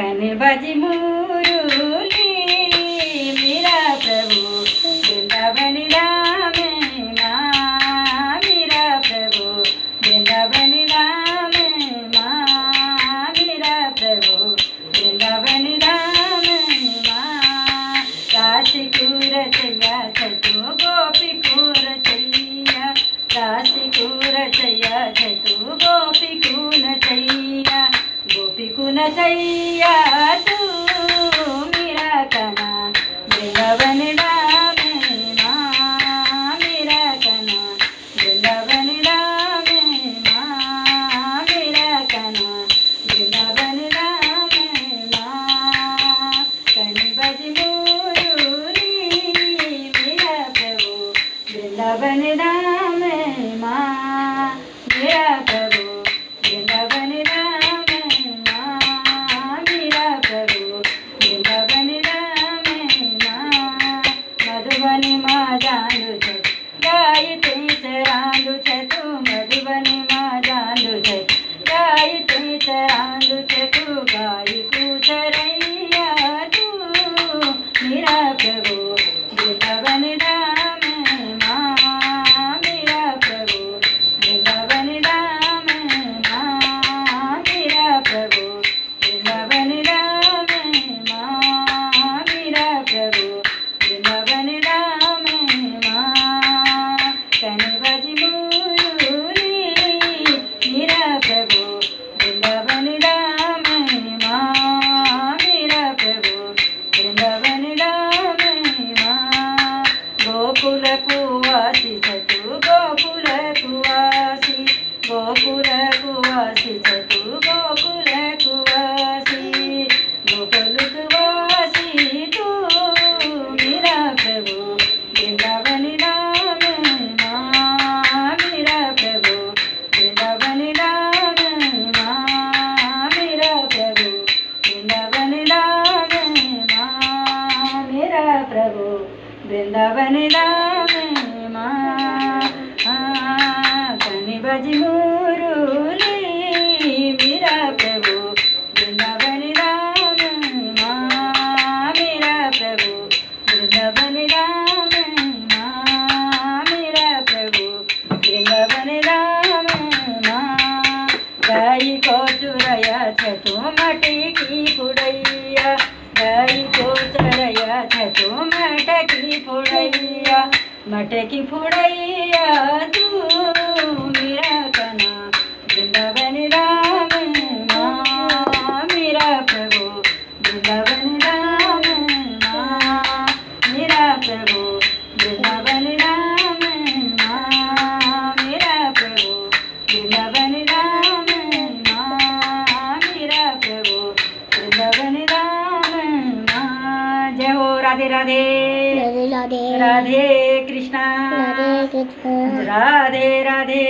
कनि बजी मुरली मेरा प्रभु वृंदावन धाम माँ मेरा प्रभु वृंदावन धाम माँ मेरा प्रभु वृंदावन धाम माँ काशी कूर चैया छतु गोपी कूर चैया काशी कूर चैया छतु गोपी कून चैया गोपी कुन चैया तू मेरा कना वृंदावन धाम माँ मेरा कना वृंदावन धाम माँ मेरा कना वृंदावन धाम माँ कनि बजी मुरली मेरा प्रभु वृंदावन धाम माँ मेरा प्रभु वृंदावन धाम माँ मेरा प्रभु वृंदावन धाम माँ मधुबनी माँ जानु छे गायत्री चरांदु छे तू मधुबनी माँ जानु छे गायत्री चरांदु छे तू गायकू चरैया तू मेरा प्रभु वृंदावन धाम माँ मेरा प्रभु वृंदावन धाम माँ मेरा प्रभु वृंदावन धाम माँ मेरा प्रभु वृंदावन धाम माँ कनि बजी मुरली मेरा प्रभु वृंदावन धाम माँ मेरा प्रभु वृंदावन धाम माँ गोकुल कुवासी छतु गोकुल कुवासी गोकुल कुवासी छतु गोकुल कुवासी गोकुल कुवासी तू मेरा प्रभु वृंदावन धाम माँ मेरा प्रभु वृंदावन धाम माँ मेरा प्रभु वृंदावन धाम माँ मेरा प्रभु वृंदावन धाम माँ कनि बजी मुरली मेरा प्रभु वृंदावन धाम माँ मेरा प्रभु वृंदावन धाम माँ मेरा प्रभु वृंदावन धाम माँ गाई को चुरैया छतु मटी की फुड़ैया गाई को चरैया छतु मटकी फुड़ैया मटकी फुड़ैया तू मेरा कना वृंदावन धाम माँ मेरा प्रभु वृंदावन धाम माँ मेरा प्रभु वृंदावन धाम माँ मेरा प्रभु वृंदावन धाम माँ मेरा प्रभु वृंदावन धाम माँ जय हो राधे राधे राधे राधे राधे कृष्णा राधे कृष्ण राधे राधे